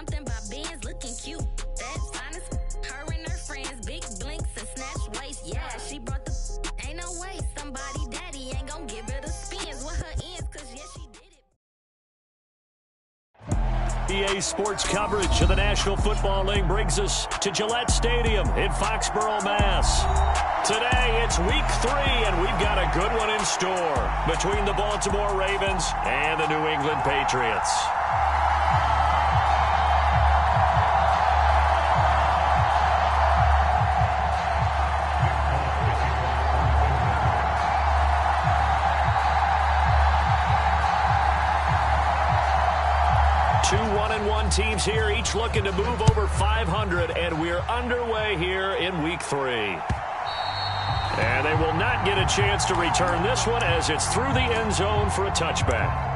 something about Benz looking cute. That's honest. Her and her friends, big blinks and snatch waist. Yeah, she brought the. Ain't no way somebody daddy ain't gonna give her the spins with her ends, cause yeah, she did it. EA Sports coverage of the National Football League brings us to Gillette Stadium in Foxborough, Mass. Today, it's week 3, and we've got a good one in store between the Baltimore Ravens and the New England Patriots. Two 1-1 teams here, each looking to move over 500, and we're underway here in week 3. And they will not get a chance to return this one as it's through the end zone for a touchback.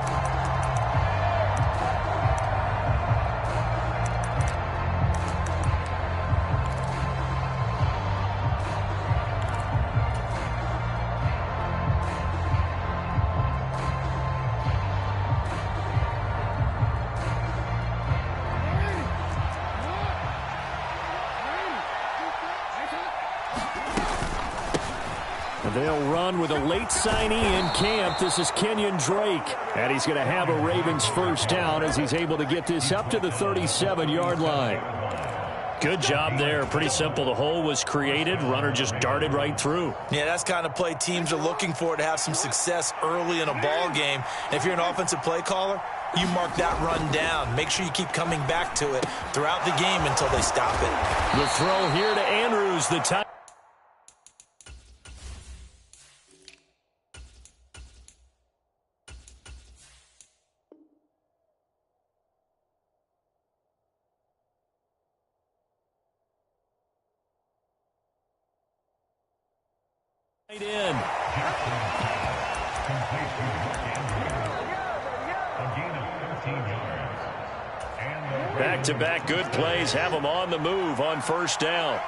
They'll run with a late signee in camp. This is Kenyon Drake. And he's going to have a Ravens first down as he's able to get this up to the 37-yard line. Good job there. Pretty simple. The hole was created. Runner just darted right through. Yeah, that's the kind of play teams are looking for to have some success early in a ball game. And if you're an offensive play caller, you mark that run down. Make sure you keep coming back to it throughout the game until they stop it. The throw here to Andrews. The time. In. Back-to-back good plays have them on the move on first down.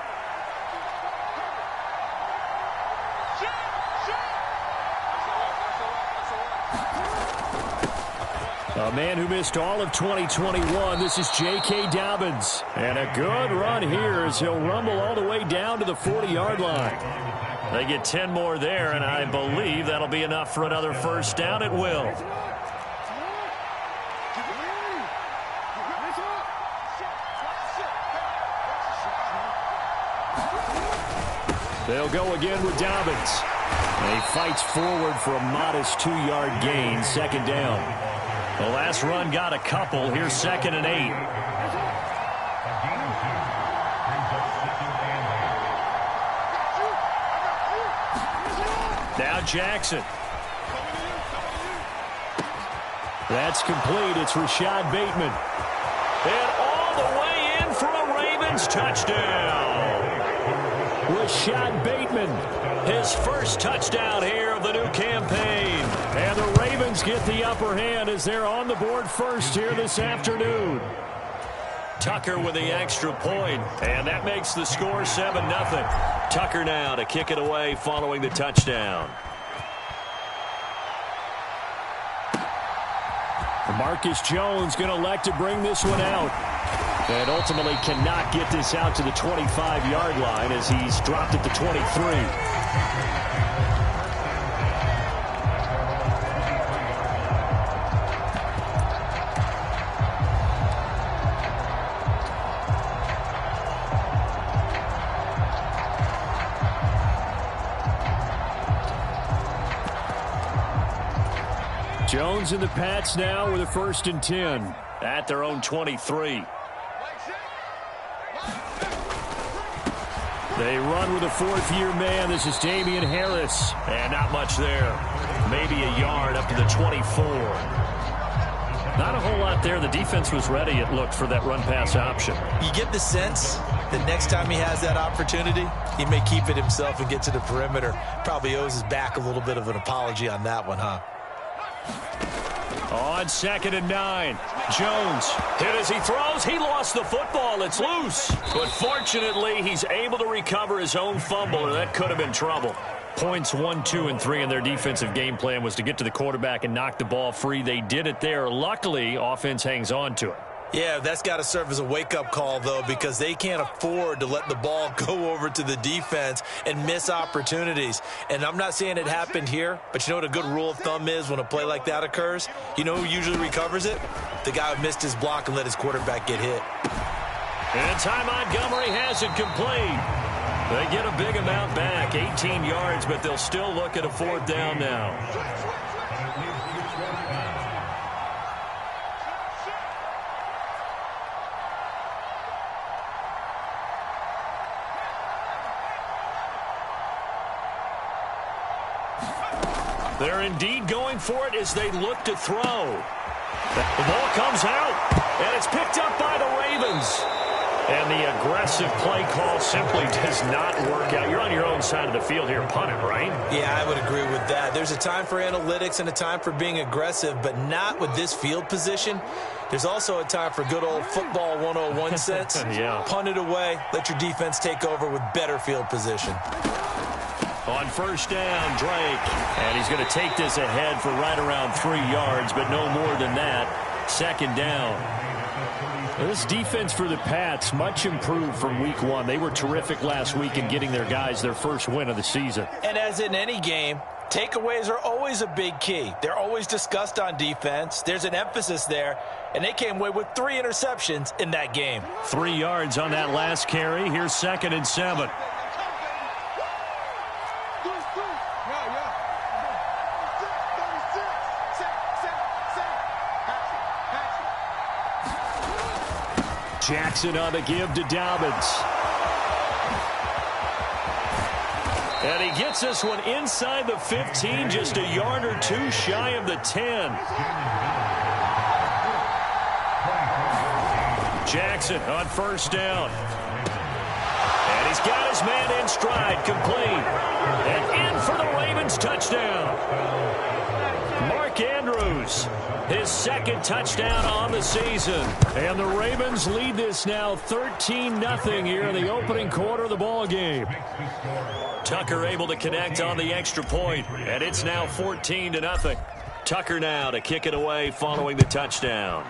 A man who missed all of 2021, this is J.K. Dobbins. And a good run here as he'll rumble all the way down to the 40-yard line. They get 10 more there, and I believe that'll be enough for another first down. It will. They'll go again with Dobbins. And he fights forward for a modest 2-yard gain, second down. The last run got a couple. Here's 2nd and 8. Now Jackson. That's complete. It's Rashad Bateman. And all the way in for a Ravens touchdown. Rashad Bateman, his first touchdown here of the new campaign. And the Ravens get the upper hand as they're on the board first here this afternoon. Tucker with the extra point, and that makes the score 7-0. Tucker now to kick it away following the touchdown. Marcus Jones going to elect to bring this one out. And ultimately cannot get this out to the 25-yard line as he's dropped at the 23. Jones and the Pats now with a 1st and 10 at their own 23. They run with a 4th-year man. This is Damian Harris. And not much there. Maybe a yard up to the 24. Not a whole lot there. The defense was ready, it looked, for that run-pass option. You get the sense that next time he has that opportunity, he may keep it himself and get to the perimeter. Probably owes his back a little bit of an apology on that one, huh? On 2nd and 9. Jones hit as he throws. He lost the football. It's loose. But fortunately, he's able to recover his own fumble, or that could have been trouble. Points 1, 2, and 3 in their defensive game plan was to get to the quarterback and knock the ball free. They did it there. Luckily, offense hangs on to it. Yeah, that's got to serve as a wake-up call, though, because they can't afford to let the ball go over to the defense and miss opportunities. And I'm not saying it happened here, but you know what a good rule of thumb is when a play like that occurs? You know who usually recovers it? The guy who missed his block and let his quarterback get hit. And Ty Montgomery has it complete. They get a big amount back, 18 yards, but they'll still look at a 4th down now. They're indeed going for it as they look to throw. The ball comes out, and it's picked up by the Ravens. And the aggressive play call simply does not work out. You're on your own side of the field here. Punt it, right? Yeah, I would agree with that. There's a time for analytics and a time for being aggressive, but not with this field position. There's also a time for good old football 101 sense. Yeah. Punt it away. Let your defense take over with better field position. On 1st down, Drake. And he's going to take this ahead for right around 3 yards, but no more than that. 2nd down. This defense for the Pats, much improved from week 1. They were terrific last week in getting their guys their first win of the season. And as in any game, takeaways are always a big key. They're always discussed on defense. There's an emphasis there, and they came away with 3 interceptions in that game. 3 yards on that last carry. Here's 2nd and 7. Jackson on the give to Dobbins. And he gets this one inside the 15, just a yard or 2 shy of the 10. Jackson on 1st down. And he's got his man in stride, complete. And in for the Ravens touchdown. Mark Andrews, his 2nd touchdown on the season. And the Ravens lead this now 13-0 here in the opening quarter of the ball game. Tucker able to connect on the extra point, and it's now 14-0. Tucker now to kick it away following the touchdown.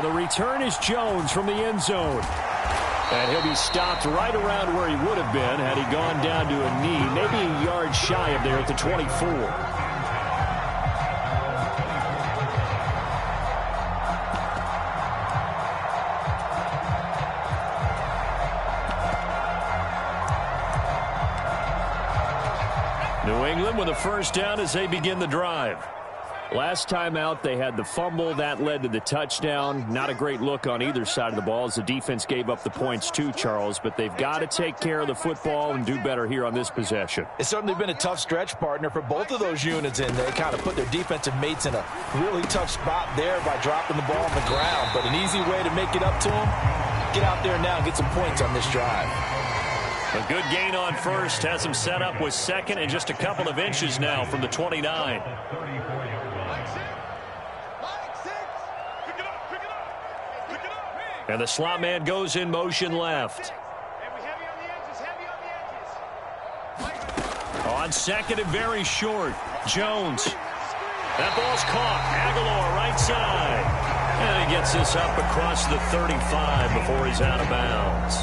The return is Jones from the end zone. And he'll be stopped right around where he would have been had he gone down to a knee, maybe a yard shy of there at the 24. New England with a 1st down as they begin the drive. Last time out, they had the fumble. That led to the touchdown. Not a great look on either side of the ball as the defense gave up the points too, Charles. But they've got to take care of the football and do better here on this possession. It's certainly been a tough stretch, partner, for both of those units, and they kind of put their defensive mates in a really tough spot there by dropping the ball on the ground. But an easy way to make it up to them, get out there now and get some points on this drive. A good gain on 1st. Has him set up with 2nd and just a couple of inches now from the 29. And the slot man goes in motion left. On 2nd and very short, Jones. That ball's caught. Aguilar right side. And he gets this up across the 35 before he's out of bounds.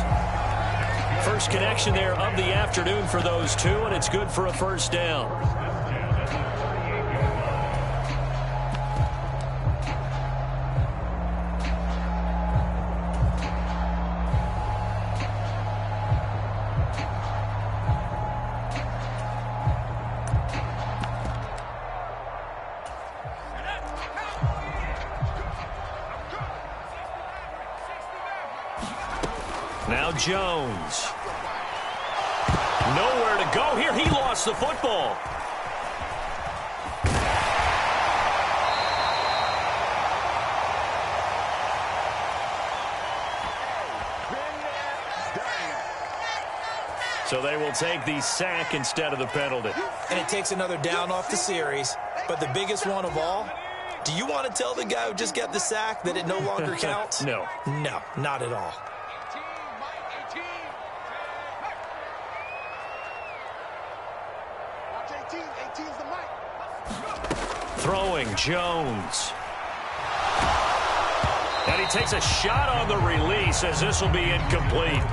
First connection there of the afternoon for those two, and it's good for a 1st down. Now Jones. Nowhere to go here. He lost the football. So they will take the sack instead of the penalty. And it takes another down off the series. But the biggest one of all, do you want to tell the guy who just got the sack that it no longer counts? No. No, not at all. Throwing Jones. And he takes a shot on the release as this will be incomplete.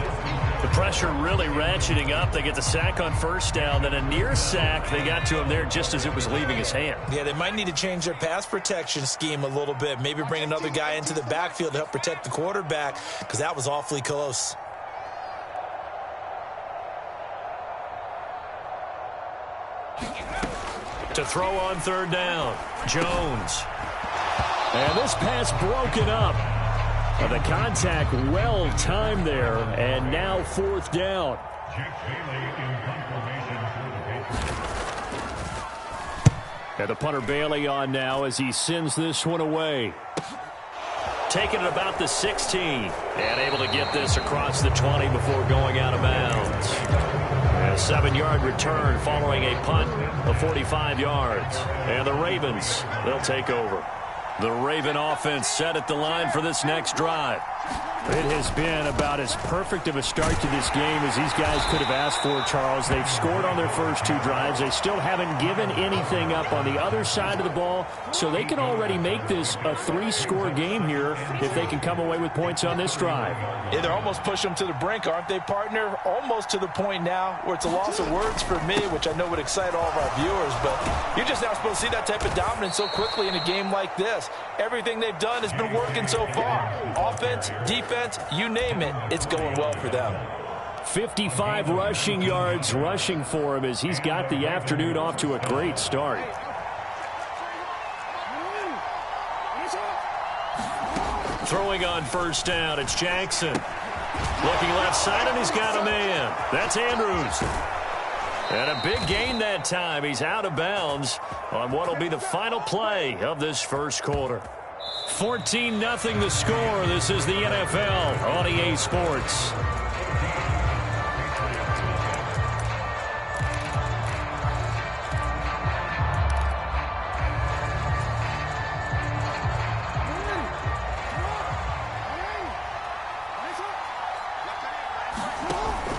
The pressure really ratcheting up. They get the sack on first down. Then a near sack. They got to him there just as it was leaving his hand. Yeah, they might need to change their pass protection scheme a little bit. Maybe bring another guy into the backfield to help protect the quarterback because that was awfully close. To throw on third down, Jones. And this pass broken up. The contact well timed there, and now fourth down. And the punter Bailey on now as he sends this one away. Taking it about the 16, and able to get this across the 20 before going out of bounds. A 7-yard return following a punt of 45 yards. And the Ravens, they'll take over. The Raven offense set at the line for this next drive. It has been about as perfect of a start to this game as these guys could have asked for, Charles. They've scored on their first 2 drives. They still haven't given anything up on the other side of the ball, so they can already make this a 3-score game here if they can come away with points on this drive. Yeah, they're almost pushing them to the brink, aren't they, partner? Almost to the point now where it's a loss of words for me, which I know would excite all of our viewers, but you're just not supposed to see that type of dominance so quickly in a game like this. Everything they've done has been working so far. Offense, defense, you name it, it's going well for them. 55 rushing yards rushing for him as he's got the afternoon off to a great start. Throwing on first down, it's Jackson. Looking left side, and he's got a man. That's Andrews. And a big gain that time. He's out of bounds on what will be the final play of this first quarter. 14-0 the score. This is the NFL on EA Sports.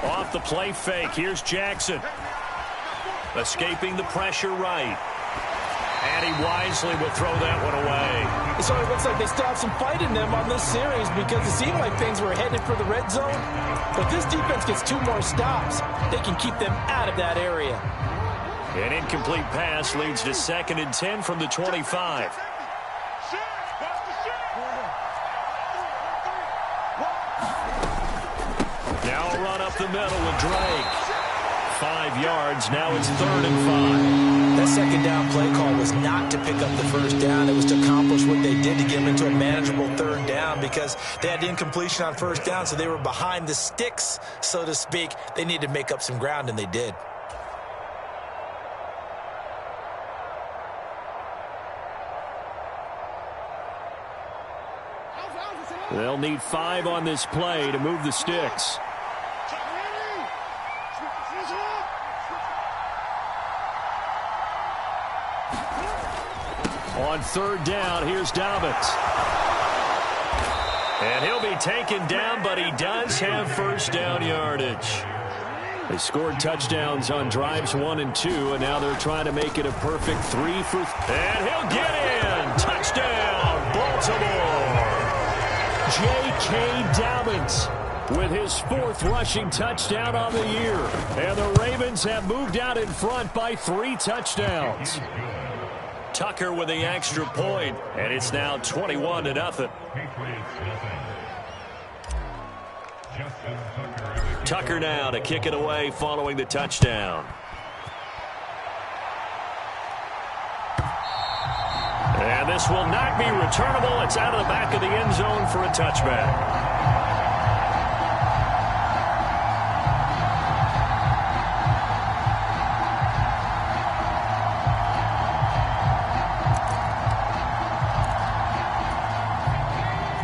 Off the play fake. Here's Jackson. Escaping the pressure right. And he wisely will throw that one away. So it looks like they still have some fight in them on this series because it seemed like things were headed for the red zone. But this defense gets 2 more stops. They can keep them out of that area. An incomplete pass leads to 2nd and 10 from the 25. Now a run up the middle with Drake. 5 yards. Now it's 3rd and 5. That second down play call was not to pick up the first down. It was to accomplish what they did to get them into a manageable 3rd down because they had incompletion on first down, so they were behind the sticks, so to speak. They needed to make up some ground, and they did. They'll need 5 on this play to move the sticks. On 3rd down, here's Dobbins. And he'll be taken down, but he does have first down yardage. They scored touchdowns on drives 1 and 2, and now they're trying to make it a perfect 3 for... And he'll get in! Touchdown, Baltimore! J.K. Dobbins with his 4th rushing touchdown on the year. And the Ravens have moved out in front by 3 touchdowns. Tucker with the extra point, and it's now 21-0. Tucker now to kick it away following the touchdown. And this will not be returnable. It's out of the back of the end zone for a touchback.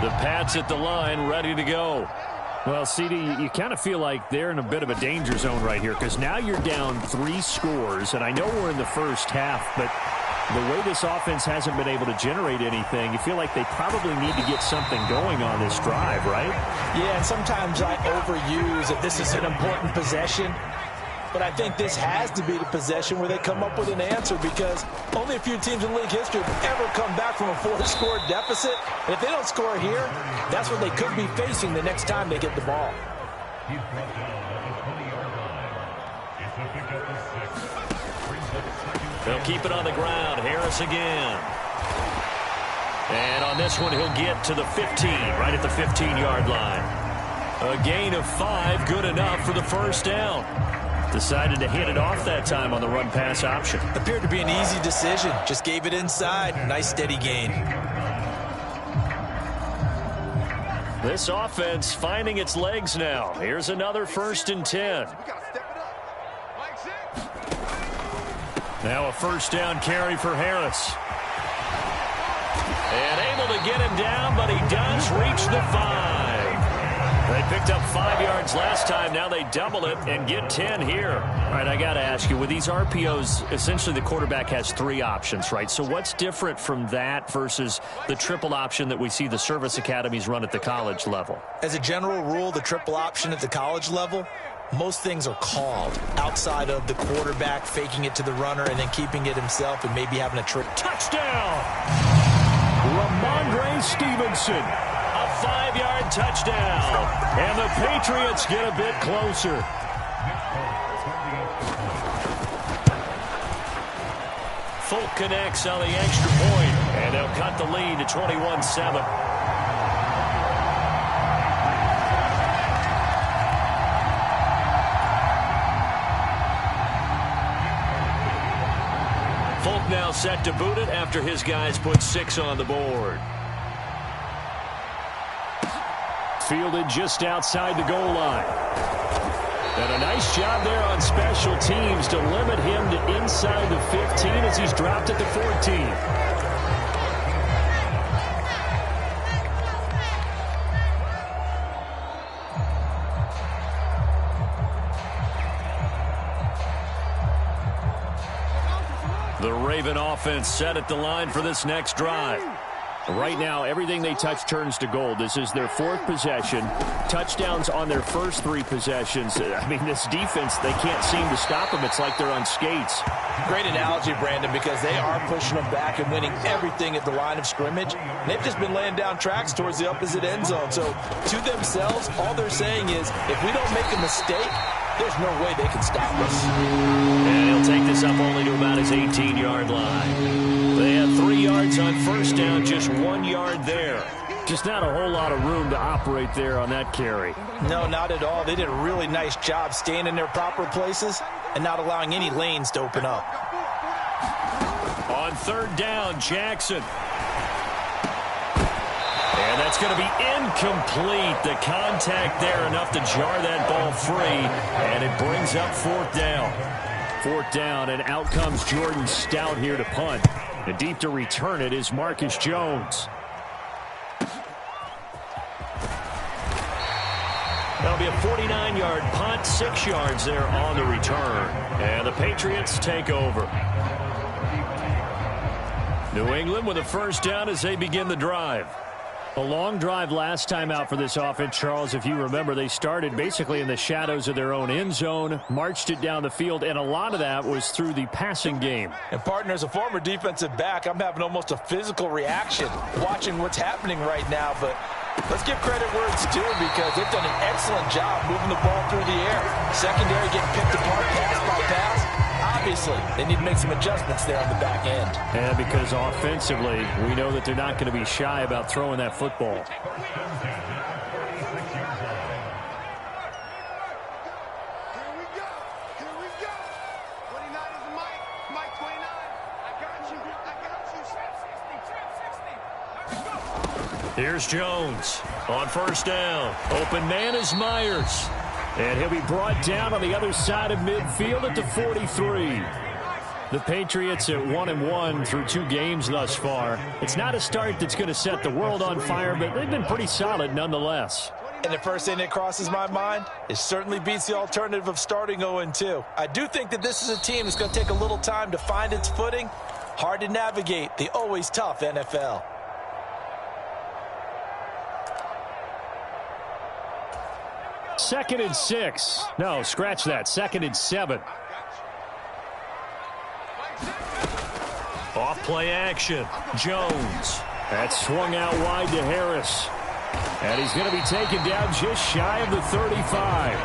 The Pats at the line, ready to go. Well, CD, you kind of feel like they're in a bit of a danger zone right here because now you're down 3 scores, and I know we're in the first half, but the way this offense hasn't been able to generate anything, you feel like they probably need to get something going on this drive, right? Yeah, and sometimes I overuse that this is an important possession. But I think this has to be the possession where they come up with an answer, because only a few teams in league history have ever come back from a 4-score deficit. And if they don't score here, that's what they could be facing the next time they get the ball. They'll keep it on the ground. Harris again. And on this one, he'll get to the 15, right at the 15-yard line. A gain of 5, good enough for the first down. Decided to hit it off that time on the run-pass option. Appeared to be an easy decision. Just gave it inside. Nice, steady gain. This offense finding its legs now. Here's another 1st and 10. Now a first down carry for Harris. And able to get him down, but he does reach the 5. They picked up 5 yards last time. Now they double it and get 10 here. All right, I got to ask you, with these RPOs, essentially the quarterback has 3 options, right? So what's different from that versus the triple option that we see the service academies run at the college level? As a general rule, the triple option at the college level, most things are called outside of the quarterback faking it to the runner and then keeping it himself and maybe having a trick. Touchdown! Ramondre Stevenson. A 5-yard touchdown. And the Patriots get a bit closer. Folk connects on the extra point, and they'll cut the lead to 21-7. Folk now set to boot it after his guys put 6 on the board. Fielded just outside the goal line. And a nice job there on special teams to limit him to inside the 15 as he's dropped at the 14. The Raven offense set at the line for this next drive. Right now, everything they touch turns to gold. This is their 4th possession. Touchdowns on their first 3 possessions. I mean, this defense, they can't seem to stop them. It's like they're on skates. Great analogy, Brandon, because they are pushing them back and winning everything at the line of scrimmage. They've just been laying down tracks towards the opposite end zone. So, to themselves, all they're saying is, if we don't make a mistake, there's no way they can stop us. And he'll take this up only to about his 18-yard line. They had 3 yards on first down, just 1 yard there. Just not a whole lot of room to operate there on that carry. No, not at all. They did a really nice job staying in their proper places and not allowing any lanes to open up. On 3rd down, Jackson. And that's going to be incomplete. The contact there enough to jar that ball free, and it brings up 4th down. 4th down, and out comes Jordan Stout here to punt. And deep to return it is Marcus Jones. That'll be a 49-yard punt, 6 yards there on the return. And the Patriots take over. New England with a first down as they begin the drive. A long drive last time out for this offense, Charles. If you remember, they started basically in the shadows of their own end zone, marched it down the field, and a lot of that was through the passing game. And, partner, as a former defensive back, I'm having almost a physical reaction watching what's happening right now. But let's give credit where it's due, because they've done an excellent job moving the ball through the air. Secondary getting picked apart pass by pass. Obviously, they need to make some adjustments there on the back end. And because offensively, we know that they're not going to be shy about throwing that football. Here's Jones on first down. Open man is Myers. And he'll be brought down on the other side of midfield at the 43. The Patriots at 1-1 through 2 games thus far. It's not a start that's going to set the world on fire, but they've been pretty solid nonetheless. And the first thing that crosses my mind, it certainly beats the alternative of starting 0-2. I do think that this is a team that's going to take a little time to find its footing. Hard to navigate the always tough NFL. 2nd and 6. No, scratch that. 2nd and 7. Off play action. Jones. That's swung out wide to Harris. And he's going to be taken down just shy of the 35.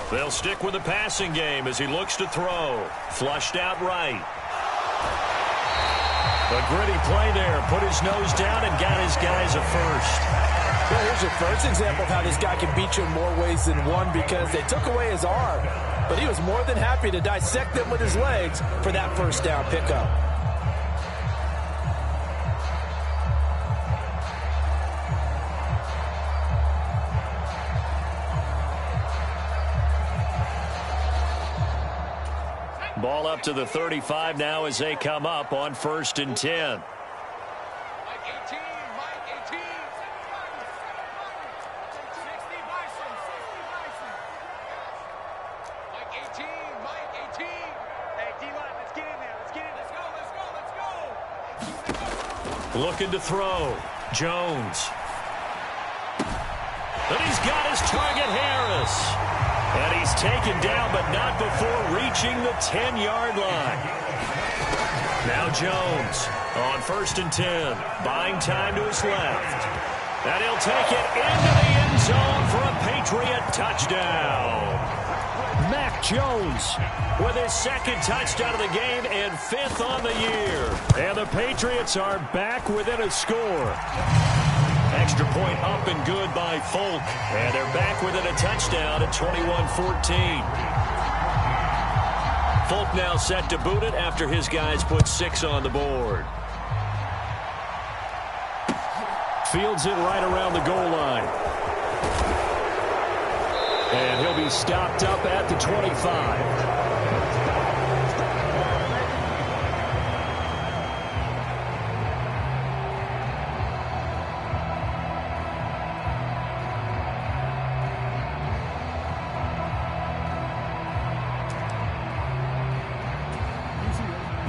They'll stick with the passing game as he looks to throw. Flushed out right. A gritty play there. Put his nose down and got his guys a first. Well, here's your first example of how this guy can beat you in more ways than one, because they took away his arm. But he was more than happy to dissect them with his legs for that first down pickup. Ball up to the 35 now as they come up on 1st and 10. Looking to throw. Jones. And he's got his target, Harris. And he's taken down, but not before reaching the 10-yard line. Now Jones on 1st and 10. Buying time to his left. And he'll take it into the end zone for a Patriot touchdown. Mac Jones with his 2nd touchdown of the game and 5th on the year. And the Patriots are back within a score. Extra point up and good by Folk. And they're back within a touchdown at 21-14. Folk now set to boot it after his guys put 6 on the board. Fields it right around the goal line. And he'll be stopped up at the 25.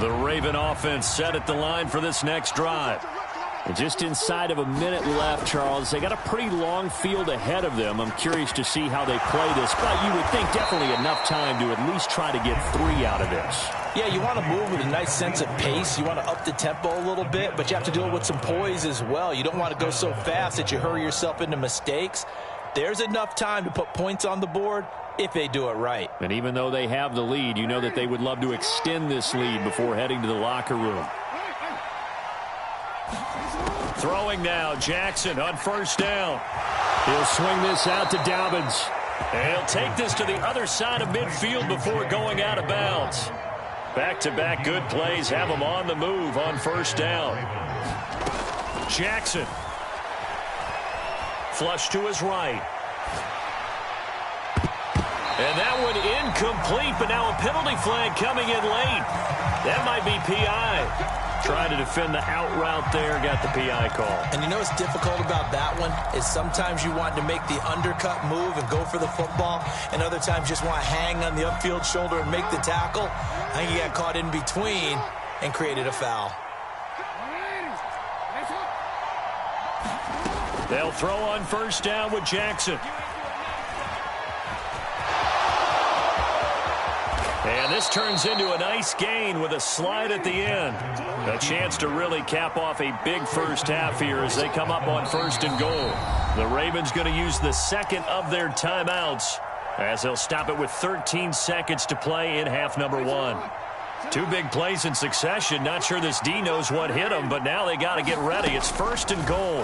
The Raven offense set at the line for this next drive. Just inside of a minute left, Charles. They got a pretty long field ahead of them. I'm curious to see how they play this, but you would think definitely enough time to at least try to get 3 out of this. Yeah, you want to move with a nice sense of pace. You want to up the tempo a little bit, but you have to do it with some poise as well. You don't want to go so fast that you hurry yourself into mistakes. There's enough time to put points on the board if they do it right. And even though they have the lead, you know that they would love to extend this lead before heading to the locker room. Throwing now, Jackson on 1st down. He'll swing this out to Dobbins. And he'll take this to the other side of midfield before going out of bounds. Back-to-back good plays have him on the move on 1st down. Jackson. Flush to his right. And that one incomplete, but now a penalty flag coming in late. That might be PI. Trying to defend the out route there, got the PI call. And you know what's difficult about that one is sometimes you want to make the undercut move and go for the football, and other times just want to hang on the upfield shoulder and make the tackle. I think he got caught in between and created a foul. They'll throw on 1st down with Jackson. And this turns into a nice gain with a slide at the end. A chance to really cap off a big first half here as they come up on 1st and goal. The Ravens going to use the 2nd of their timeouts as they'll stop it with 13 seconds to play in half number 1. 2 big plays in succession. Not sure this D knows what hit him, but now they got to get ready. It's 1st and goal.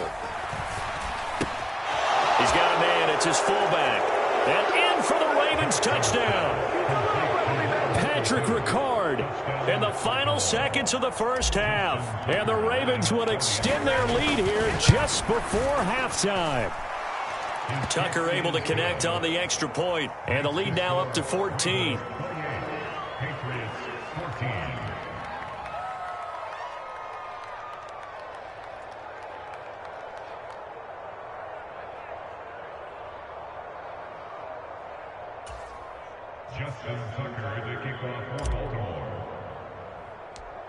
He's got a man. It's his fullback. And in for the Ravens touchdown. Patrick Ricard in the final seconds of the first half. And the Ravens would extend their lead here just before halftime. Tucker able to connect on the extra point. And the lead now up to 14.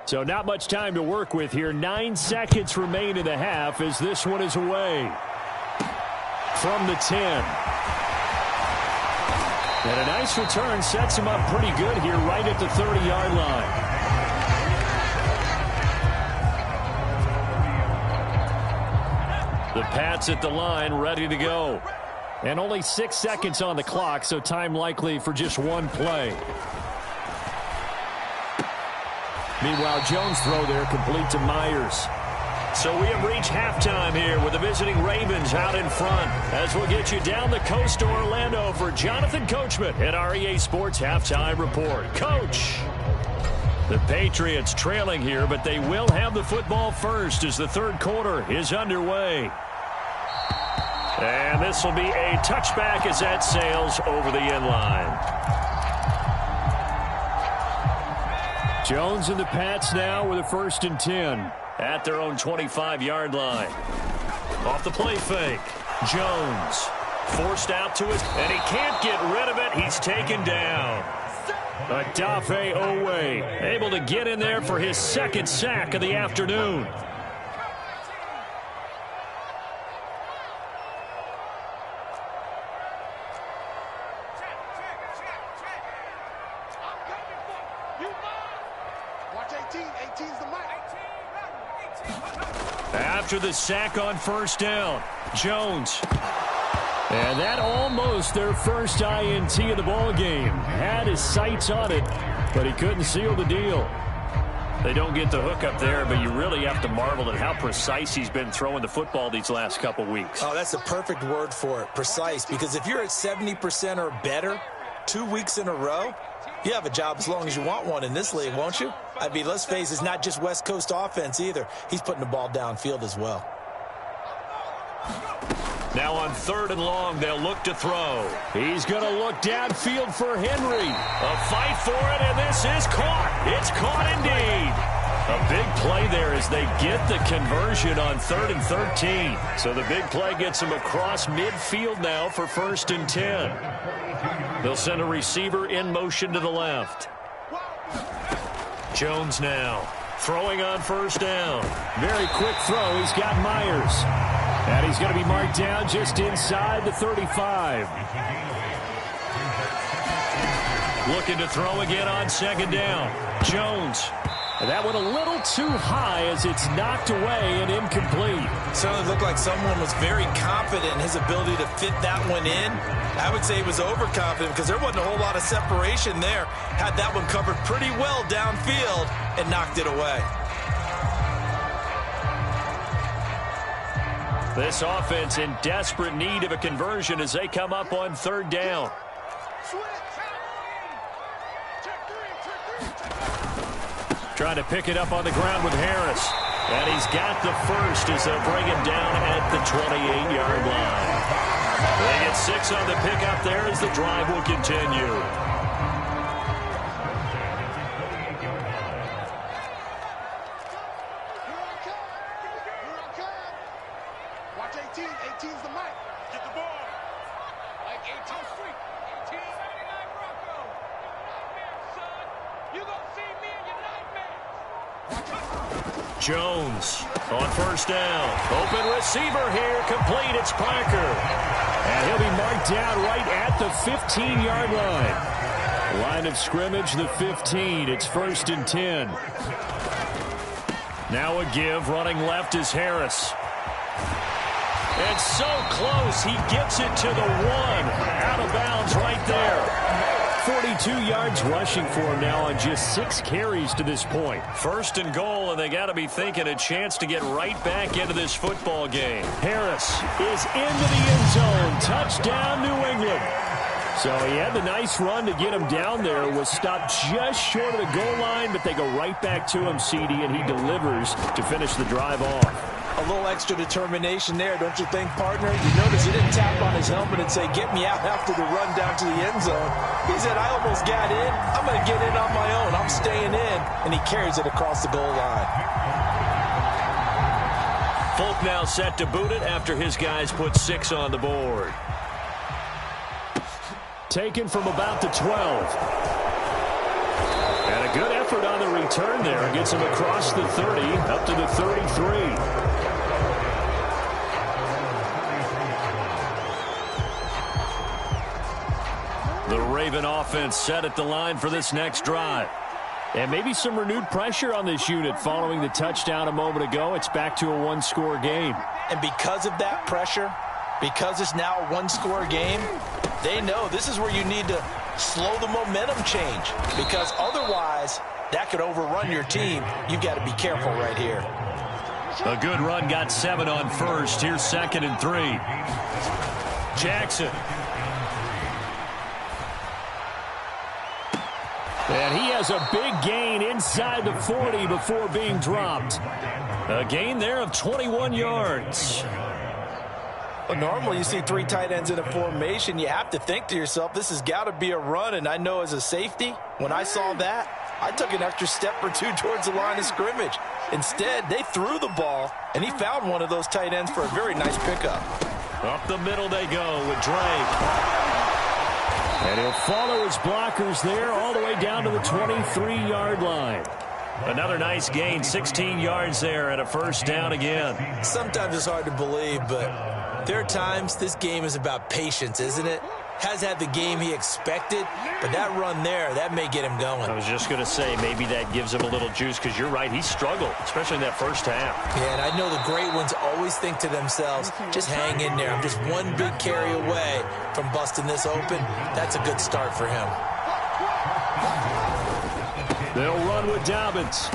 So not much time to work with here. 9 seconds remain in the half as this one is away. From the 10. And a nice return sets him up pretty good here right at the 30-yard line. The Pats at the line ready to go. And only 6 seconds on the clock, so time likely for just one play. Meanwhile, Jones' throw there complete to Myers. So we have reached halftime here with the visiting Ravens out in front. As we'll get you down the coast to Orlando for Jonathan Coachman at our EA Sports Halftime Report. Coach! The Patriots trailing here, but they will have the football first as the third quarter is underway. And this will be a touchback as that sails over the end line. Jones and the Pats now with a 1st and 10 at their own 25-yard line. Off the play fake. Jones forced out to it, and he can't get rid of it. He's taken down. Adafe Owe able to get in there for his 2nd sack of the afternoon. After the sack on 1st down, Jones. And that almost their first INT of the ball game. Had his sights on it, but he couldn't seal the deal. They don't get the hook up there, but you really have to marvel at how precise he's been throwing the football these last couple weeks. Oh, that's a perfect word for it, precise, because if you're at 70% or better 2 weeks in a row, you have a job as long as you want one in this league, won't you? I mean, let's face it, it's not just West Coast offense either. He's putting the ball downfield as well. Now on 3rd and long, they'll look to throw. He's going to look downfield for Henry. A fight for it, and this is caught. It's caught indeed. A big play there as they get the conversion on 3rd and 13. So the big play gets them across midfield now for 1st and 10. They'll send a receiver in motion to the left. Jones now throwing on 1st down. Very quick throw. He's got Myers. And he's going to be marked down just inside the 35. Looking to throw again on 2nd down. Jones. And that one a little too high as it's knocked away and incomplete. Certainly looked like someone was very confident in his ability to fit that one in. I would say he was overconfident because there wasn't a whole lot of separation there. Had that one covered pretty well downfield and knocked it away. This offense in desperate need of a conversion as they come up on 3rd down. Trying to pick it up on the ground with Harris. And he's got the first as they'll bring him down at the 28-yard line. They get 6 on the pickup there as the drive will continue. Watch 18. 18's the mic. Get the ball. Like 18 Street. 1879 Bronco. Nightmare, son. You gonna see me in your nightmares. Jones on 1st down. Open receiver here. Complete. It's Parker. And he'll be marked down right at the 15-yard line. Line of scrimmage, the 15. It's 1st and 10. Now a give. Running left is Harris. And so close, he gets it to the 1. Out of bounds right there. 42 yards rushing for him now on just 6 carries to this point. 1st and goal, and they got to be thinking a chance to get right back into this football game. Harris is into the end zone. Touchdown, New England. So he had the nice run to get him down there. Was stopped just short of the goal line, but they go right back to him, CD, and he delivers to finish the drive off. A little extra determination there, don't you think, partner? You notice he didn't tap on his helmet and say, get me out after the run down to the end zone. He said, I almost got in. I'm going to get in on my own. I'm staying in. And he carries it across the goal line. Folk now set to boot it after his guys put 6 on the board. taken from about the 12. And a good effort on the return there. Gets him across the 30, up to the 33. The Raven offense set at the line for this next drive. And maybe some renewed pressure on this unit following the touchdown a moment ago. It's back to a one-score game. And because of that pressure, because it's now a one-score game, they know this is where you need to slow the momentum change, because otherwise that could overrun your team. You've got to be careful right here. A good run got 7 on first. Here's 2nd and 3. Jackson. And he has a big gain inside the 40 before being dropped. A gain there of 21 yards. Well, normally you see 3 tight ends in a formation. You have to think to yourself, this has got to be a run. And I know as a safety, when I saw that, I took an extra step or 2 towards the line of scrimmage. Instead, they threw the ball, and he found one of those tight ends for a very nice pickup. Up the middle they go with Drake. And he'll follow his blockers there all the way down to the 23-yard line. Another nice gain, 16 yards there, and a first down again. Sometimes it's hard to believe, but there are times this game is about patience, isn't it? Has had the game he expected, but that run there, that may get him going. I was just going to say, maybe that gives him a little juice, because you're right, he struggled, especially in that first half. Yeah, and I know the great ones always think to themselves, just hang in there. I'm just one big carry away from busting this open. That's a good start for him. They'll run with Dobbins.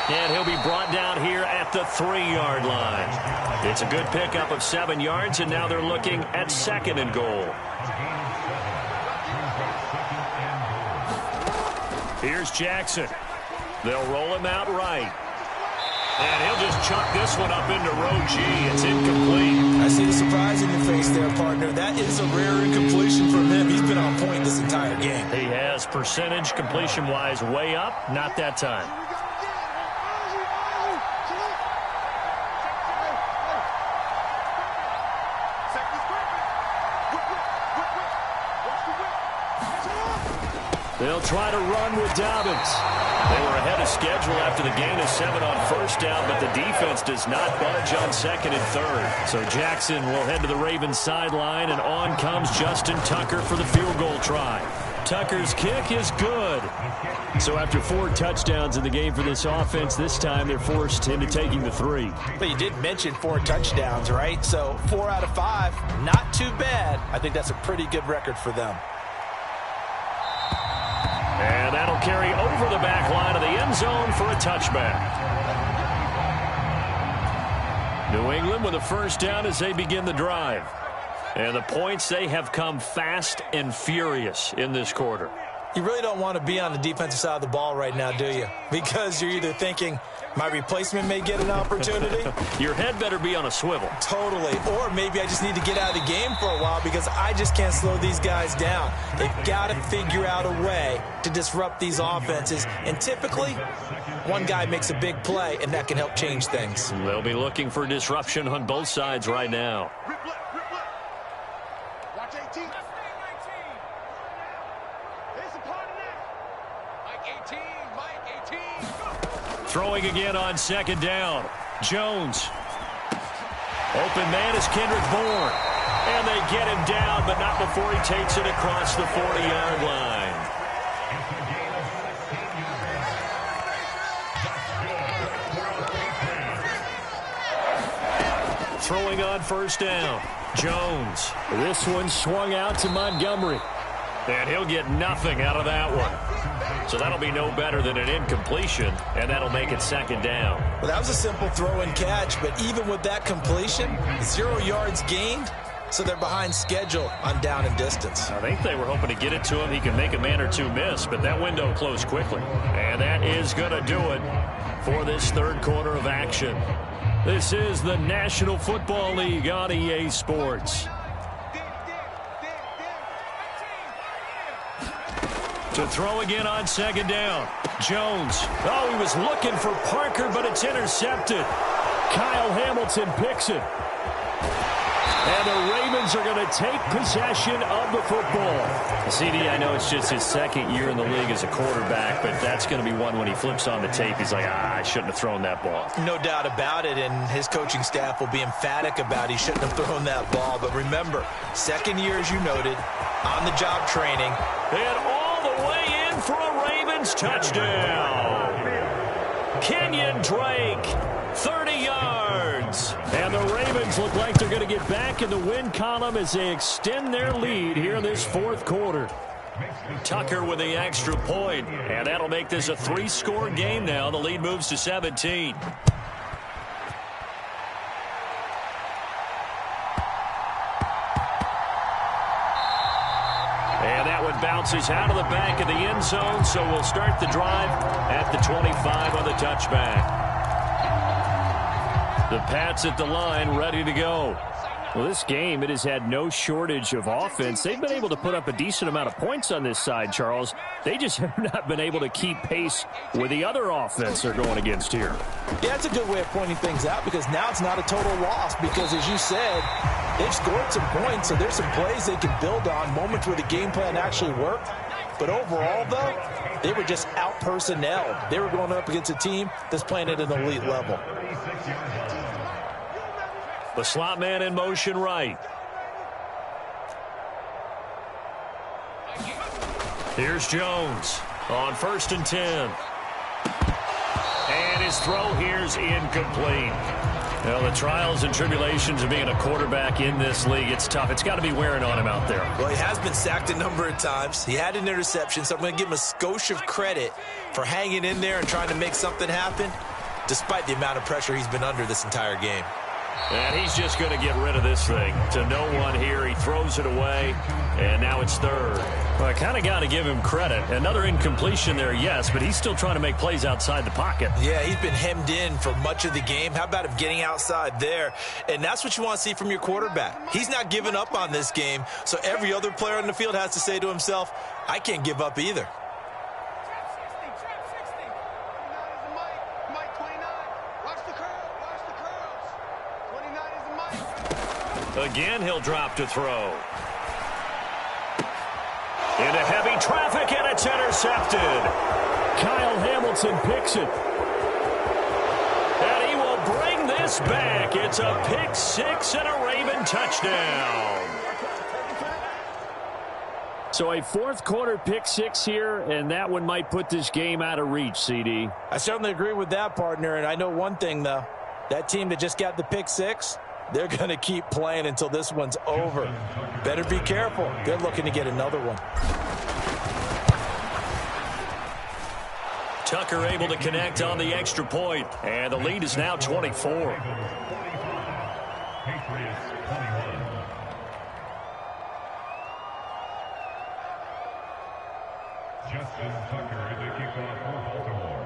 And he'll be brought down here at the 3-yard line. It's a good pickup of 7 yards, and now they're looking at 2nd and goal. Here's Jackson. They'll roll him out right. And he'll just chuck this one up into row G. It's incomplete. I see the surprise in your face there, partner. That is a rare incompletion from him. He's been on point this entire game. He has percentage completion-wise way up. Not that time. They'll try to run with Dobbins. They were ahead of schedule after the gain of 7 on first down, but the defense does not budge on 2nd and 3rd. So Jackson will head to the Ravens sideline, and on comes Justin Tucker for the field goal try. Tucker's kick is good. So after 4 touchdowns in the game for this offense, this time they're forced into taking the 3. But you did mention 4 touchdowns, right? So 4 out of 5, not too bad. I think that's a pretty good record for them. And that'll carry over the back line of the end zone for a touchback. New England with a first down as they begin the drive. And the points, they have come fast and furious in this quarter. You really don't want to be on the defensive side of the ball right now, do you? Because you're either thinking, my replacement may get an opportunity. Your head better be on a swivel. Totally. Or maybe I just need to get out of the game for a while because I just can't slow these guys down. They've got to figure out a way to disrupt these offenses. And typically, one guy makes a big play, and that can help change things. They'll be looking for disruption on both sides right now. Watch 18. There's a part of that. Mike 18. Mike 18. Throwing again on 2nd down. Jones. Open man is Kendrick Bourne. And they get him down, but not before he takes it across the 40-yard line. Throwing on first down. Jones. This one swung out to Montgomery. And he'll get nothing out of that one. So that'll be no better than an incompletion, and that'll make it 2nd down. Well, that was a simple throw and catch, but even with that completion, 0 yards gained, so they're behind schedule on down and distance. I think they were hoping to get it to him. He can make a man or two miss, but that window closed quickly. And that is going to do it for this 3rd quarter of action. This is the National Football League on EA Sports. To throw again on 2nd down. Jones. Oh, he was looking for Parker, but it's intercepted. Kyle Hamilton picks it. And the Ravens are going to take possession of the football. CD, I know it's just his second year in the league as a quarterback, but that's going to be one when he flips on the tape. He's like, I shouldn't have thrown that ball. No doubt about it, and his coaching staff will be emphatic about he shouldn't have thrown that ball. But remember, second year, as you noted, on-the-job training. And all the way in for a Ravens touchdown. Kenyon Drake, 30 yards. And the Ravens look like they're going to get back in the win column as they extend their lead here in this fourth quarter. Tucker with the extra point, and that'll make this a 3-score game now. The lead moves to 17. And that one bounces out of the back of the end zone, so we'll start the drive at the 25 on the touchback. The Pats at the line, ready to go. Well, this game, it has had no shortage of offense. They've been able to put up a decent amount of points on this side, Charles. They just have not been able to keep pace with the other offense they're going against here. Yeah, it's a good way of pointing things out because now it's not a total loss because, as you said, they've scored some points, so there's some plays they can build on, moments where the game plan actually worked. But overall, though, they were just out-personnel. They were going up against a team that's playing at an elite level. The slot man in motion right. Here's Jones on 1st and 10. And his throw here's incomplete. Well, the trials and tribulations of being a quarterback in this league, it's tough. It's got to be wearing on him out there. Well, he has been sacked a number of times. He had an interception, so I'm going to give him a skosh of credit for hanging in there and trying to make something happen, despite the amount of pressure he's been under this entire game. And he's just going to get rid of this thing to no one here. He throws it away, and now it's 3rd. Well, I kind of got to give him credit. Another incompletion there, yes, but he's still trying to make plays outside the pocket. Yeah, he's been hemmed in for much of the game. How about him getting outside there? And that's what you want to see from your quarterback. He's not giving up on this game, so every other player on the field has to say to himself, I can't give up either. Again, he'll drop to throw. Into heavy traffic, and it's intercepted. Kyle Hamilton picks it. And he will bring this back. It's a pick 6 and a Raven touchdown. So a fourth quarter pick 6 here, and that one might put this game out of reach, CD. I certainly agree with that, partner, and I know one thing, though. That team that just got the pick 6, they're going to keep playing until this one's over. Better be careful. They're looking to get another one. Tucker able to connect on the extra point, and the lead is now 24. Justin Tucker, the kickoff for Baltimore.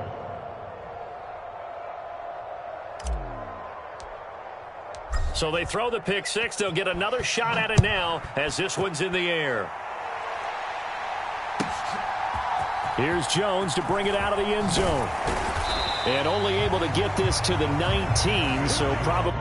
So they throw the pick 6. They'll get another shot at it now as this one's in the air. Here's Jones to bring it out of the end zone. And only able to get this to the 19, so probably